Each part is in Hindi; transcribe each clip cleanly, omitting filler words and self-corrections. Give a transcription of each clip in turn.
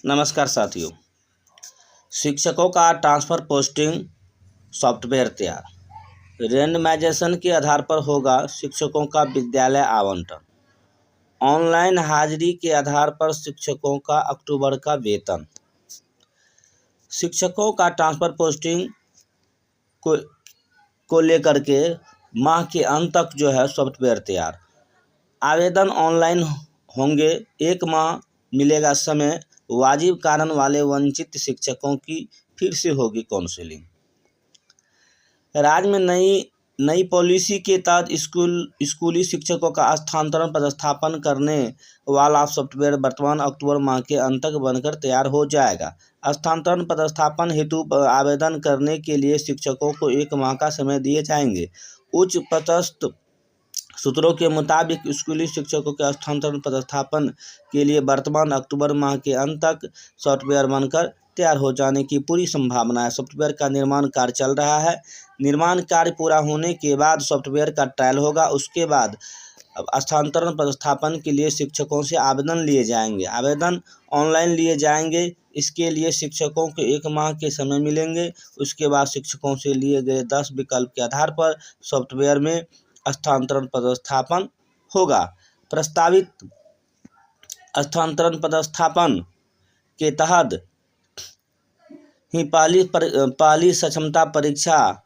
नमस्कार साथियों। शिक्षकों का ट्रांसफ़र पोस्टिंग सॉफ्टवेयर तैयार। रेंडमाइजेशन के आधार पर होगा शिक्षकों का विद्यालय आवंटन। ऑनलाइन हाजिरी के आधार पर शिक्षकों का अक्टूबर का वेतन। शिक्षकों का ट्रांसफ़र पोस्टिंग को लेकर के माह के अंत तक जो है सॉफ्टवेयर तैयार। आवेदन ऑनलाइन होंगे। 1 माह मिलेगा समय। वाजिब कारण वाले वंचित शिक्षकों की फिर से होगी काउंसलिंग। राज्य में नई पॉलिसी के तहत स्कूली शिक्षकों का स्थानांतरण पदस्थापन करने वाला सॉफ्टवेयर वर्तमान अक्टूबर माह के अंत तक बनकर तैयार हो जाएगा। स्थानांतरण पदस्थापन हेतु आवेदन करने के लिए शिक्षकों को 1 माह का समय दिए जाएंगे। उच्च पदस्थ सूत्रों के मुताबिक स्कूली शिक्षकों के स्थानांतरण पदस्थापन के लिए वर्तमान अक्टूबर माह के अंत तक सॉफ्टवेयर बनकर तैयार हो जाने की पूरी संभावना है। सॉफ्टवेयर का निर्माण कार्य चल रहा है। निर्माण कार्य पूरा होने के बाद सॉफ्टवेयर का ट्रायल होगा। उसके बाद स्थानांतरण पदस्थापन के लिए शिक्षकों से आवेदन लिए जाएंगे। आवेदन ऑनलाइन लिए जाएंगे। इसके लिए शिक्षकों को 1 माह के समय मिलेंगे। उसके बाद शिक्षकों से लिए गए 10 विकल्प के आधार पर सॉफ्टवेयर में स्थानांतरण पदस्थापन होगा। प्रस्तावित स्थानांतरण पदस्थापन के तहत ही पहली सक्षमता परीक्षा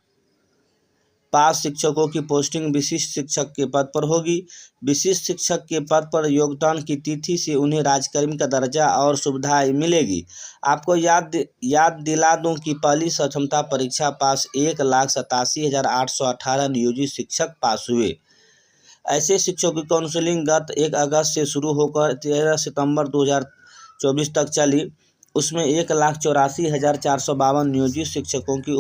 पास शिक्षकों की पोस्टिंग विशिष्ट शिक्षक के पद पर होगी। विशिष्ट शिक्षक के पद पर योगदान की तिथि से उन्हें राज्यकर्मी का दर्जा और सुविधाएं मिलेगी। आपको याद दिला दूं कि पहली सक्षमता परीक्षा पास 1,87,818 नियोजित शिक्षक पास हुए। ऐसे शिक्षकों की काउंसलिंग गत 1 अगस्त से शुरू होकर 13 सितंबर 2024 तक चली। उसमें 1,84,452 नियोजित शिक्षकों की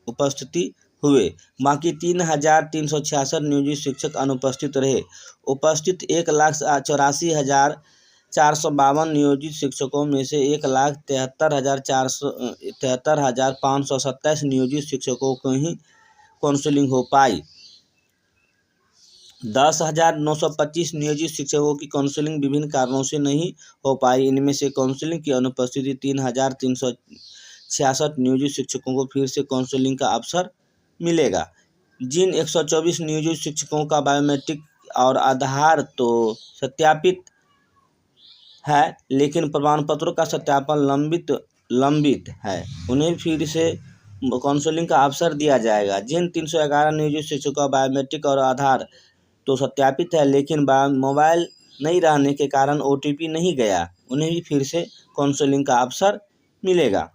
उपस्थिति हुए। बाकी 3,366 नियोजित शिक्षक अनुपस्थित रहे। उपस्थित 1,84,452 नियोजित शिक्षकों में से 1,73,527 नियोजित शिक्षकों को ही काउंसलिंग हो पाई। 10,925 नियोजित शिक्षकों की काउंसलिंग विभिन्न कारणों से नहीं हो पाई। इनमें से काउंसलिंग की अनुपस्थिति 3,366 नियोजित शिक्षकों को फिर से काउंसलिंग का अवसर मिलेगा। जिन 124 नियोजित शिक्षकों का बायोमेट्रिक और आधार तो सत्यापित है, लेकिन प्रमाण पत्रों का सत्यापन लंबित है, उन्हें फिर से काउंसलिंग का अवसर दिया जाएगा। जिन 311 नियोजित शिक्षकों का बायोमेट्रिक और आधार तो सत्यापित है, लेकिन मोबाइल नहीं रहने के कारण OTP नहीं गया, उन्हें भी फिर से काउंसलिंग का अवसर मिलेगा।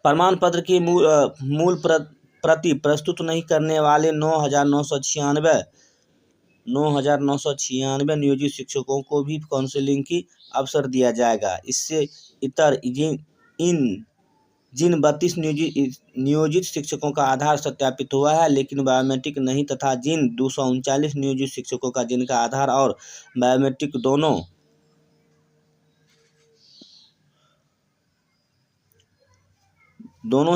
प्रमाण पत्र की मूल प्रति प्रस्तुत नहीं करने वाले 9,996 नियोजित शिक्षकों को भी काउंसलिंग की अवसर दिया जाएगा। इससे इतर जिन 32 नियोजित शिक्षकों का आधार सत्यापित हुआ है लेकिन बायोमेट्रिक नहीं, तथा जिन 239 नियोजित शिक्षकों का जिनका आधार और बायोमेट्रिक दोनों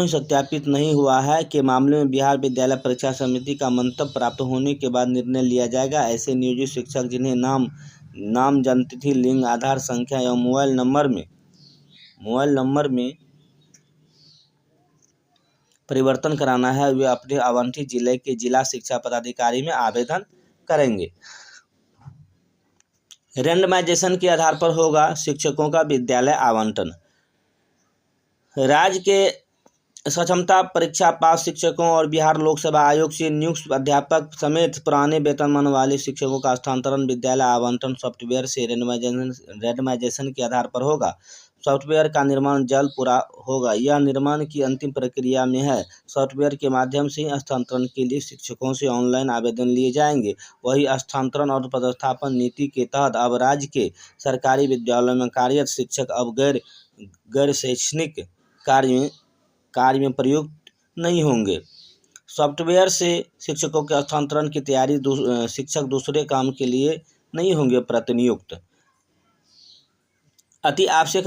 ही सत्यापित नहीं हुआ है के मामले में बिहार विद्यालय परीक्षा समिति का मंतव्य प्राप्त होने के बाद निर्णय लिया जाएगा। ऐसे नियोजित शिक्षक जिन्हें नाम जन्मतिथि, लिंग, आधार संख्या एवं मोबाइल नंबर में परिवर्तन कराना है, वे अपने आवंटित जिले के जिला शिक्षा पदाधिकारी में आवेदन करेंगे। रेंडमाइजेशन के आधार पर होगा शिक्षकों का विद्यालय आवंटन। राज्य के सक्षमता परीक्षा पास शिक्षकों और बिहार लोक सेवा आयोग से नियुक्त अध्यापक समेत पुराने वेतनमान वाले शिक्षकों का स्थानांतरण विद्यालय आवंटन सॉफ्टवेयर से रेंडमाइजेशन के आधार पर होगा। सॉफ्टवेयर का निर्माण जल्द पूरा होगा। यह निर्माण की अंतिम प्रक्रिया में है। सॉफ्टवेयर के माध्यम से स्थानांतरण के लिए शिक्षकों से ऑनलाइन आवेदन लिए जाएंगे। वही स्थानांतरण और पदस्थापन नीति के तहत अब राज्य के सरकारी विद्यालयों में कार्यरत शिक्षक अब गैर शैक्षणिक कार्य में प्रयुक्त नहीं होंगे। सॉफ्टवेयर से शिक्षकों के स्थानांतरण की तैयारी शिक्षक दूसरे काम के लिए नहीं होंगे प्रतिनियुक्त। अति आवश्यक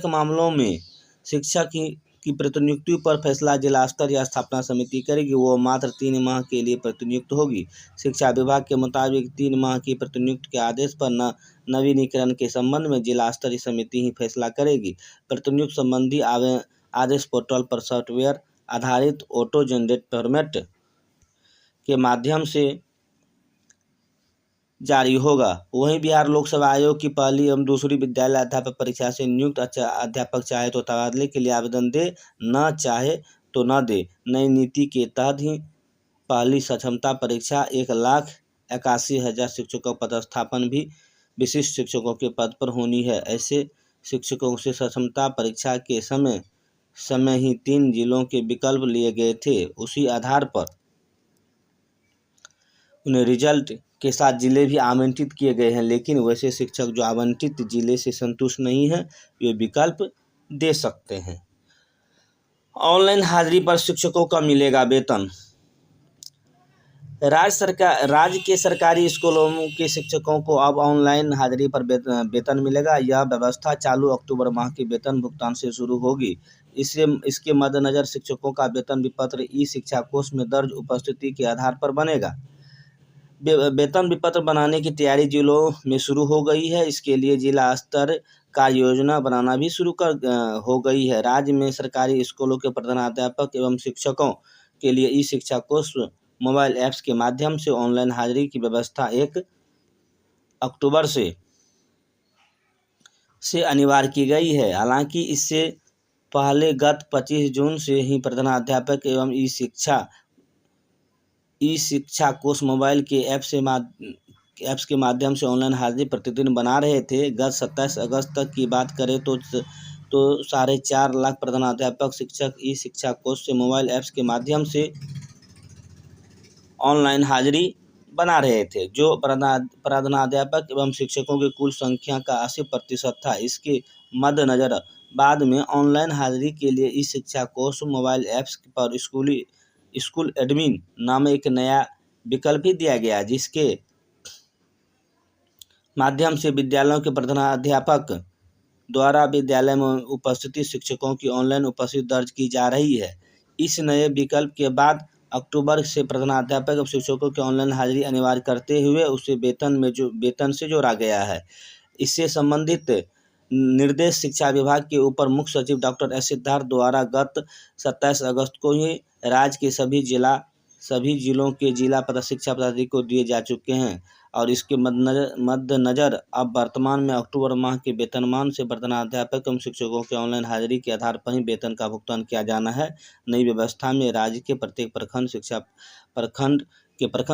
मामलों में शिक्षक ही की प्रतिनियुक्ति पर फैसला जिला स्तर या स्थापना समिति करेगी, वो मात्र 3 माह के लिए प्रतिनियुक्त होगी। शिक्षा विभाग के मुताबिक 3 माह की प्रतिनियुक्ति के आदेश पर नवीनीकरण के संबंध में जिला स्तरीय समिति ही फैसला करेगी। प्रतिनियुक्ति संबंधी आदेश पोर्टल पर सॉफ्टवेयर आधारित ऑटो जनरेट फॉर्मेट के माध्यम से जारी होगा। वहीं बिहार लोक सेवा आयोग की पहली एवं दूसरी विद्यालय अध्यापक परीक्षा से नियुक्त अध्यापक चाहे तो तबादले के लिए आवेदन दे, न चाहे तो न दे। नई नीति के तहत ही पहली सक्षमता परीक्षा 1,81,000 शिक्षकों का पदस्थापन भी विशिष्ट शिक्षकों के पद पर होनी है। ऐसे शिक्षकों से सक्षमता परीक्षा के समय ही 3 जिलों के विकल्प लिए गए थे। उसी आधार पर उन्हें रिजल्ट के साथ जिले भी आवंटित किए गए हैं, लेकिन वैसे शिक्षक जो आवंटित जिले से संतुष्ट नहीं है वे विकल्प दे सकते हैं। ऑनलाइन हाजिरी पर शिक्षकों का मिलेगा वेतन। राज्य के सरकारी स्कूलों के शिक्षकों को अब ऑनलाइन हाजिरी पर वेतन मिलेगा। यह व्यवस्था चालू अक्टूबर माह के वेतन भुगतान से शुरू होगी। इसके मद्देनजर शिक्षकों का वेतन विपत्र ई-शिक्षा कोष में दर्ज उपस्थिति के आधार पर बनेगा। वेतन विपत्र बनाने की तैयारी जिलों में शुरू हो गई है। इसके लिए जिला स्तर का योजना बनाना भी शुरू हो गई है। राज्य में सरकारी स्कूलों के प्रधानाध्यापक एवं शिक्षकों के लिए ई-शिक्षा कोष मोबाइल ऐप्स के माध्यम से ऑनलाइन हाजिरी की व्यवस्था 1 अक्टूबर से अनिवार्य की गई है। हालांकि इससे पहले गत 25 जून से ही प्रधानाध्यापक एवं ई-शिक्षा कोष मोबाइल के ऐप्स के माध्यम से ऑनलाइन हाजिरी प्रतिदिन बना रहे थे। गत 27 अगस्त तक की बात करें तो 4.5 लाख प्रधानाध्यापक शिक्षक ई-शिक्षा कोष से मोबाइल ऐप्स के माध्यम से ऑनलाइन हाजिरी बना रहे थे, जो प्रधानाध्यापक एवं शिक्षकों की कुल संख्या का 80% था। इसके मद्देनजर बाद में ऑनलाइन हाजिरी के लिए ई-शिक्षा कोष मोबाइल ऐप्स पर स्कूल एडमिन नाम एक नया विकल्प ही दिया गया, जिसके माध्यम से विद्यालयों के प्रधानाध्यापक द्वारा विद्यालय में उपस्थित शिक्षकों की ऑनलाइन उपस्थिति दर्ज की जा रही है। इस नए विकल्प के बाद अक्टूबर से प्रधानाध्यापक एवं शिक्षकों की ऑनलाइन हाजिरी अनिवार्य करते हुए उसे वेतन से जोड़ा गया है। इससे संबंधित निर्देश शिक्षा विभाग के ऊपर मुख्य सचिव डॉक्टर एस सिद्धार्थ द्वारा गत 27 अगस्त को ही राज्य के सभी जिलों के जिला शिक्षा पदाधिकारी को दिए जा चुके हैं और इसके मद्देनजर अब वर्तमान में अक्टूबर माह के वेतनमान से प्रधानाध्यापक एवं शिक्षकों के ऑनलाइन हाजिरी के आधार पर ही वेतन का भुगतान किया जाना है। नई व्यवस्था में राज्य के प्रत्येक प्रखंड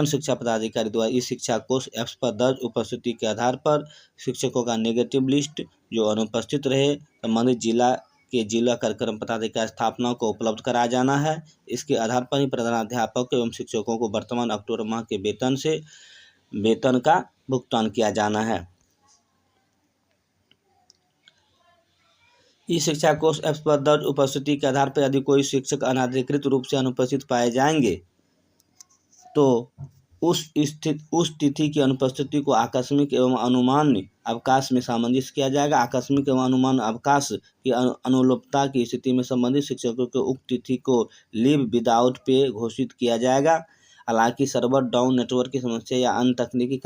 शिक्षा पदाधिकारी द्वारा इस शिक्षा कोष ऐप्स पर दर्ज उपस्थिति के आधार पर शिक्षकों का नेगेटिव लिस्ट जो अनुपस्थित रहे संबंधित जिला कार्यक्रम पदाधिकारी स्थापना को उपलब्ध कराया जाना है। इसके आधार पर ही प्रधानाध्यापक एवं शिक्षकों को वर्तमान अक्टूबर माह के वेतन का भुगतान किया जाना है। ई शिक्षा कोष ऐप्स पर दर्ज उपस्थिति के आधार पर यदि कोई शिक्षक अनाधिकृत रूप से अनुपस्थित पाए जाएंगे तो उस तिथि की अनुपस्थिति को आकस्मिक एवं अनुमान्य अवकाश में सामंजस्य किया जाएगा। आकस्मिक एवं अनुमान अवकाश की अनुपलब्धता की स्थिति में संबंधित शिक्षकों को उक्त तिथि को लीव विदाउट पे घोषित किया जाएगा। हालांकि सर्वर डाउन, नेटवर्क की समस्या या अन्य तकनीकी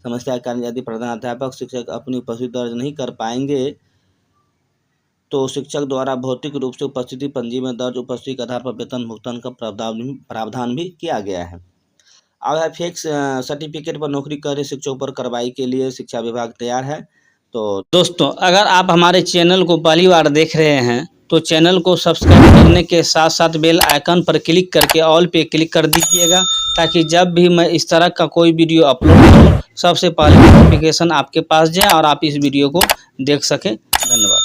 समस्या के कारण यदि प्रधानाध्यापक शिक्षक अपनी उपस्थिति दर्ज नहीं कर पाएंगे तो शिक्षक द्वारा भौतिक रूप से उपस्थिति पंजी में दर्ज उपस्थिति के आधार पर वेतन भुगतान का प्रावधान भी किया गया है। अब फेक सर्टिफिकेट पर नौकरी कर रहे शिक्षकों पर कार्रवाई के लिए शिक्षा विभाग तैयार है। तो दोस्तों, अगर आप हमारे चैनल को पहली बार देख रहे हैं तो चैनल को सब्सक्राइब करने के साथ साथ बेल आइकन पर क्लिक करके ऑल पे क्लिक कर दीजिएगा, ताकि जब भी मैं इस तरह का कोई वीडियो अपलोड करूं सबसे पहले नोटिफिकेशन आपके पास जाए और आप इस वीडियो को देख सकें। धन्यवाद।